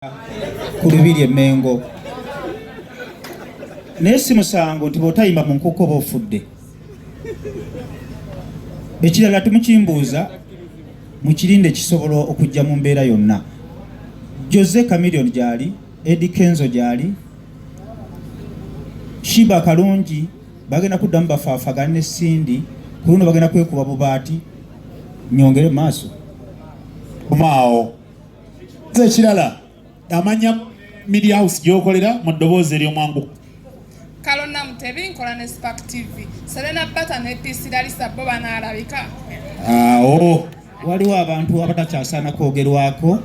ku lubiri Mengo naye si musango nti bw'otayimba mu nkuka oba ofudde. Ekirala temukimbuuza mukirinde kisobola okujja mu mbeera yonna. Jose Chameleone gyali, Eddie Kenzo gyali, Shiba Kalungi bagenda kuddamu bafaafagana ne Sindi ku luno bagenda kwekuba bubaati nyongere maaso omaawo. Ekirala amanya media house gyokolera mu ddoboozi ery'omwangu. Kalonna Mutebi nkola ne Spark TV. Serena Bata ne PC Dalisa bo banaalabika. Awo waliwo abantu abatakyasaana kwogerwako.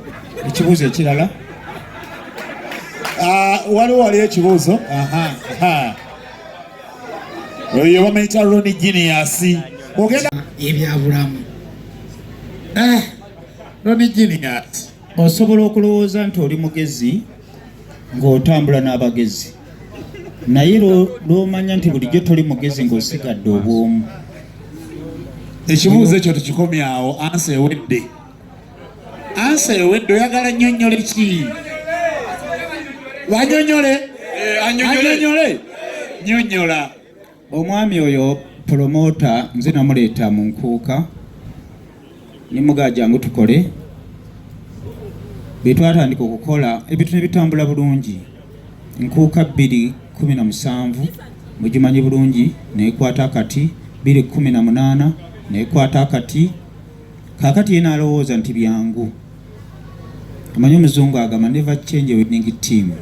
Ekibuuzo ekirala waliwo ekibuuzo. Oyo bamuyita Ronnie Genius. Ogenda ebyabulamu Ronnie Genius. osobola okulowooza nti oli mugezi ng'otambula n'abagezi, naye lw'omanya nti bulijjo toli mugezi ng'osigadde obwomu. Ekibuuzo ekyo tukikomyawo. Ansa ewedde. Ansa ewedde. Oyagala nnyonnyole ki? Banyonnyole? Annyonnyole? Nnyonnyola. Omwami oyo promota nze namuleeta mu Nkuka nimugaa jangu tukole betwatandika okukola ebintu ne bitambula bulungi. Nkuka 2017 mugimanyi bulungi nekwata akati, 2018 nekwata akati. Kakati yena alowooza nti byangu. Amanyi omuzungu agamba never change a winning team.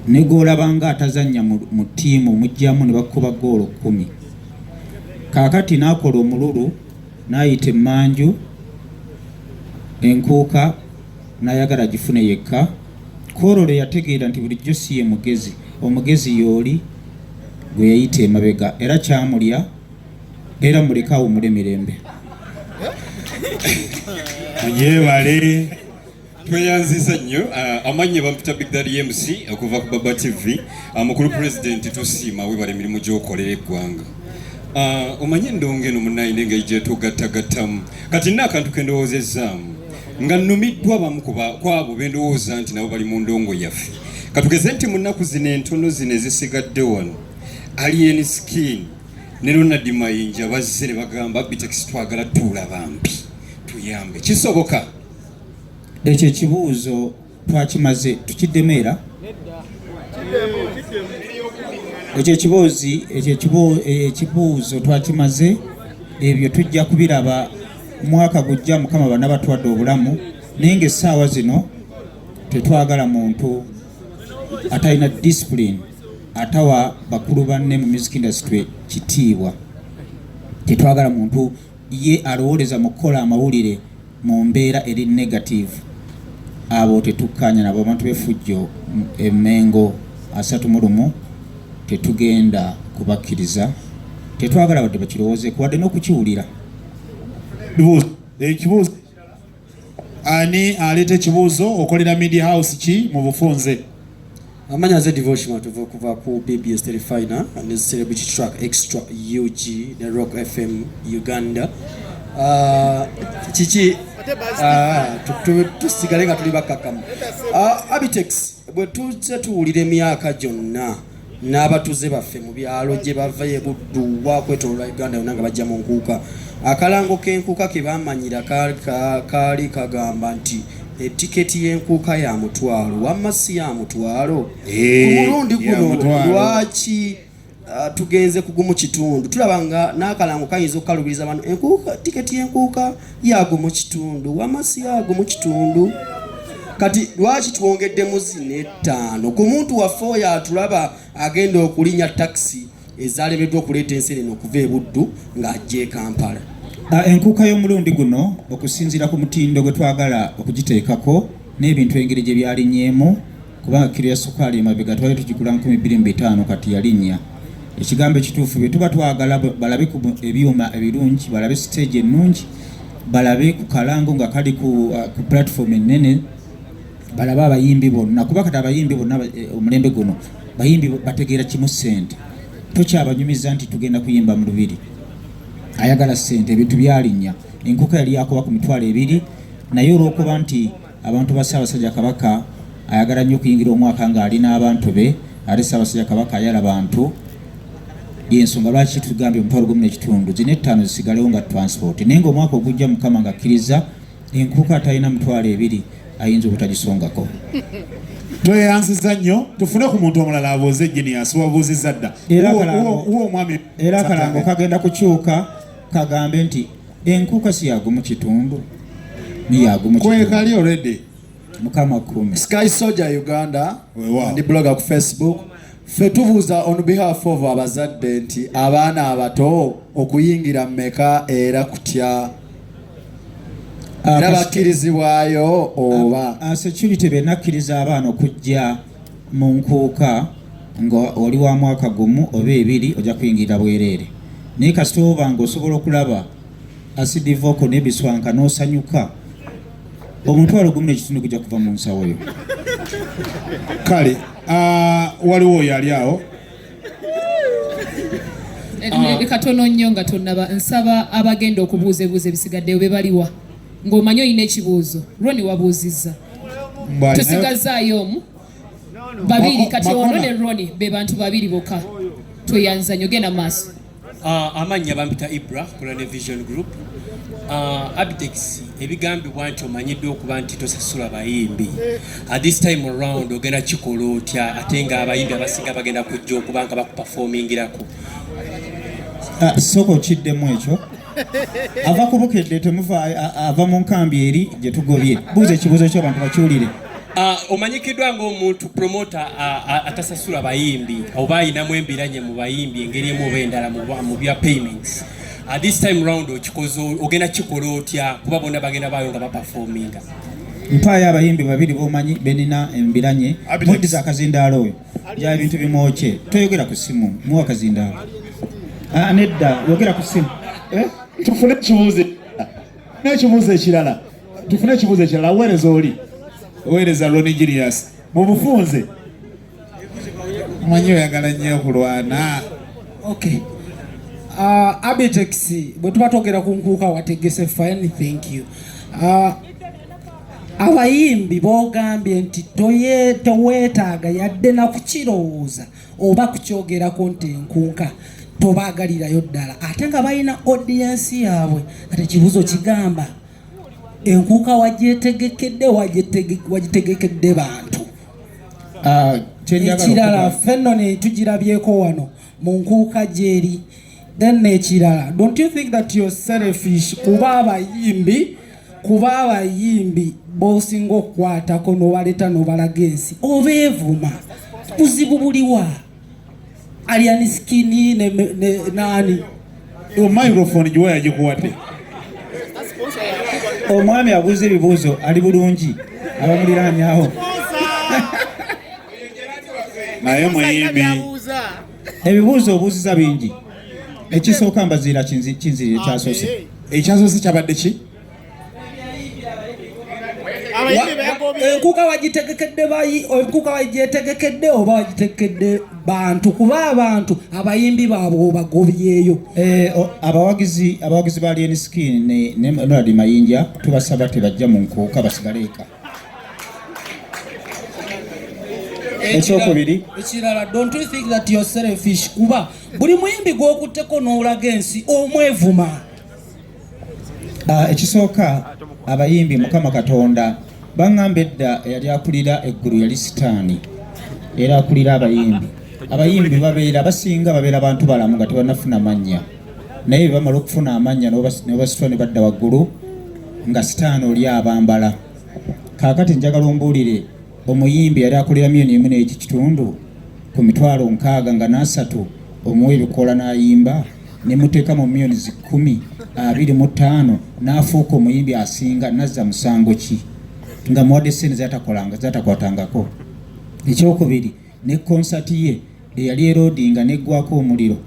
Negolabanga atazanya mu tiimu mujjamu ne bakuba goolo 10. Kakati nakola omululu nayita emmanju Enkuka nayagala gifune yekka. Korole yategeera nti bulijjo si ye mugezi, omugezi yooli gwe yayita emabega era kyamulya era mulekawo mule mirembe. Yeebale. Tweyanziza nnyo. Amanye bampita Big Daddy MC okuva ku Baba TV. Mukulu President tusiima webale emirimu gy'okolera eggwanga. Omanye endongo eno munnayina engeri gyetugattagattamu. Kati nina akantu ke ndowoozezaamu nga nnumiddwa bamu kwabo be ndowooza nti nabo bali mu ndongo yaffe. Katugeze nti mu nnaku zino entono zino ezisigadde wano Alien Skin ne Ronald Mayinja bazze ne bagamba Bitex twagala tuula bambi tuyambe. Kisoboka? Ekyo ekibuuzo twakimaze tukiddemeera. Ekibuuzo twakimaze, ebyo tujja kubiraba mwaka gujja Mukama bana batwadde obulamu, naye ng'essaawa zino tetwagala muntu atalina discipline atawa bakulu banne mu music industry kitiibwa. Tetwagala muntu ye alowooleza mu kukola amawulire mu mbeera eri negative. Abo tetukkaanya nabo abantu b'effujjo Mengo 31 tetugenda kubakkiriza. Tetwagala wadde bakirowoozeeko wadde n'okukiwulira. Ekibuuzo. Ani aleeta ekibuuzo? Okolera media house ki mu bufunze? Amanya ze devotion tuva kuva ku BBS Telefina and the celebrity track Extra UG the Rock FM Uganda. Chichi tusigale nga tuli bakakamu. Abitex bwe tuzze tuwulira emyaka gyonna n'abatuze baffe mu byalo gye bava ebuddu wakwetoloola Uganda yonna nga bajja mu Nkuka. Akalango k'Enkuka ke bamanyira kaali kagamba nti etiketi y'Enkuka ya mutwalo wamma si ya mutwalo. Ku mulundi guno lwaki tugenze kugumu kitundu? Tulaba nga n'akalango kayinza okukalubiriza abantu Enkuka tiketi y'Enkuka yago mu kitundu wamma si yago mu kitundu. Kati lwaki twongeddemu zino 5 ku muntu waffe oyo atulaba agenda okulinya taxi ezalemeddwa okuleeta ensenene okuva ebuddu ng'ajja e Kampala. Enkuka y'omulundi guno okusinziira ku mutindo gwe twagala okugiteekako n'ebintu engeri gye byalinnyemu, kubanga kiro ya sukaali emabega twali tugigula 2500 kati yalinnya. Ekigambo ekituufu bye tuba twagala balabe ku ebyuma ebirungi, balabe stage ennungi, balabe ku kalango nga kali ku platform ennene, balabe abayimbi bonna, kuba kati abayimbi bonna omulembe guno bayimbi bategeera kimu ssente. Tokyabanyumiza nti tugenda kuyimba mu lubiri, ayagala ssente, ebintu byalinnya. Enkuka yali yakuba ku mitwalo 2 naye olw'okuba nti abantu ba Ssaabasajja Kabaka ayagala nnyo okuyingira omwaka ng'ali n'abantu be, ate Ssaabasajja Kabaka ayala bantu. Y'ensonga lwaki tugambye omutwalo gumu n'ekitundu zino ettaano zisigalewo nga transport, naye ng'omwaka ogujja Mukama ng'akkiriza Nkuka atalina mitwalo 2 ayinza obutagisongako. Tweyansiza nnyo, tufune ku muntu omulala abuuze Genius wabuuzizza dda. Era akalango kagenda kukyuka kagambe nti Nkuka si yagumu kitundu. Ni yagumu kitundu. Kwekali already. Mukama kume. Sky Soldier Uganda ndi blogger ku Facebook. Ffe tubuuza on behalf of abazadde nti abaana abato okuyingira mmeka era kutya era bakkirizibwayo oba security benakkiriza abaana okujja mu Nkuka nga oli wa mwaka gumu oba 2 ojja kuyingira bwereere, naye kasita oba nga osobola okulaba acid vocal n'ebiswanka n'osanyuka omutwalo gumu n'ekitundu gujja kuva mu nsawo yo. Kale waliwo oyo ali awo katono nnyo nga tonnaba nsaba abagenda okubuuzebuuza ebisigaddeyo be baliwa ng'omanyi olina ekibuuzo. Roni wabuuzizza, tusigazaayo omu 2 kati ono ne Roni be bantu 2 bokka. Tweyanza nnyo, genda maaso. Amannya bampita Ibra Kulane Vision Group. Abitex ebigambibwa nti omanyiddwa okuba nti tosasula bayimbi. At this time around ogenda kikola otya ate nga abayimbi abasinga bagenda kujja okuba nga bakuperformingirako? Soko kiddemu ekyo ava kubukedde temuva ava mu nkambi eri gye tugobye. Buuza ekibuuzo ky'abantu bakiwulire. Omanyikiddwa ng'omuntu promoter atasasula bayimbi oba ayinamu embiranye mu bayimbi engeri emu oba endala mu bya payments. At this time round okikoze ogenda kikola otya kuba bonna bagenda bayo nga baperforminga? Mpaayo abayimbi 2 bomanyi benina embiranye muddiza akazindaalo oyo gya ebintu bimwokye. Toyogera ku simu, muwa akazindaalo. Nedda yogera ku simu. Tufune ekibuuzo ekirala. Tufune ekibuuzo ekirala. Weereza oli. Weereza Ronnie Genius. Mu bufunze. Manyi oyagala nnyo okulwana. Okay. Abitex bwe tuba twogera ku Nkuka wategese fine, thank you. Abayimbi boogambye nti toweetaaga yadde na kukirowooza oba kukyogerako nti Nkuka tobaagalirayo ddala ate nga balina audience yaabwe. Kati ekibuuzo kigamba Nkuka wagyetegekedde wagitegekedde bantu. Ekirala ffenno ne tugirabyeko wano mu Nkuka gyeri. Then nekirala, don't you think that you're selfish kuba abayimbi bosinga okukwatako n'obaleta n'obalaga ensi obeevuma buzibu buliwa? Aliani skini ne nani microphone gye yagikuwadde. Omwami abuuza ebibuuzo ali bulungi abamuliraanyawo. Naye muyimbi ebibuuzo obuuziza bingi. Ekisooka mbaziira kinzirire ekyasoose. Ekyasoose kyabadde ki? Nkuka wagyetegekedde oba wagitegekedde bantu kuba abantu abayimbi baabwe bagobyeyo. Abawagizi ba Alien Skin ne Ronald Mayinja tubasaba tebajja mu Nkuka basigale eka. Ekirala, don't you think that you're selfish kuba buli muyimbi gw'okutteko n'olaga ensi omwevuma? Ekisooka abayimbi Mukama Katonda baŋŋamba edda yali akulira eggulu yali sitaani era akulira abayimbi. Abayimbi basinga babeera bantu balamu nga tebannafuna mannya, naye bamala okufuna amannya n'obasitwa ne badda waggulu nga sitaani oli abambala. Kaakati njagala ombuulire omuyimbi yali akulira $1.1 ku mitwalo 6 nga n'asatu omuwa ebikoola n'ayimba ne muteeka mu $10,025 n'afuuka omuyimbi asinga nazza musango ki nga muwadde ssente zatakwatangako. Ekyokubiri ne konsati ye eyali eroodinga neggwako omuliro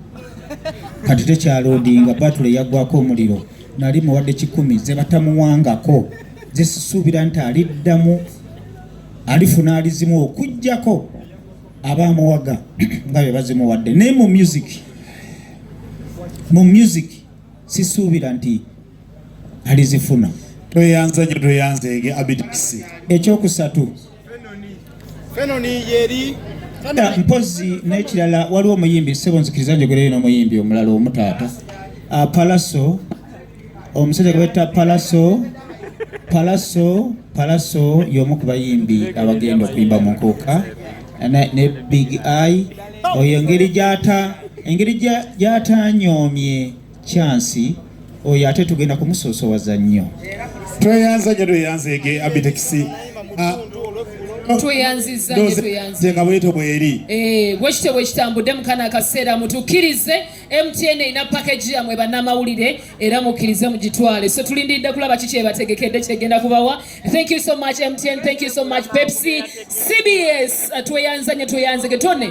kati tekyaloodinga batule yaggwako omuliro nali muwadde 10 ze batamuwangako zisuubira nti aliddamu alifuna alizimu okujjako abamuwaga nga bye bazimuwadde. naye mu music sisuubira nti alizifuna tweyanza nnyo tweyanzeege Abitex. Ekyokusatu mpozi n'ekirala waliwo omuyimbi ssebo nzikiriza njogereyo n'omuyimbi omulala omutaata Palaso, omusajja gwe betta Palaso y'omu ku bayimbi abagenda okuyimba mu Nkuka ne Big Eye. Oyo engeri gy'atanyoomye Chance, oyo ate tugenda kumusoosowaza nnyo. Tweyanza nnyo tweyanzeege Abitex. Tweyanziza nga bwetyo bweri. Bwekityo bwekitambudde mukana akaseera mutukkirize MTN erina package yamwe bannamawulire era mukkirize mugitwale. So tulindiridde kulaba kiki ebategekedde kyegenda kubawa. Thank you so much MTN, thank you so much Pepsi, CBS. Tweyanza nnyo tweyanzege tone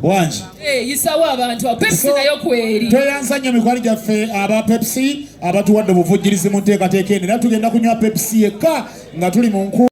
wangi yisawo abantu Pepsi nayo kweri. Tweyanza nnyo mikwano gyaffe aba Pepsi abatuwadde obuvujjirizi mu nteekateeka eno era tugenda kunywa Pepsi yekka nga tuli mu Nkuka.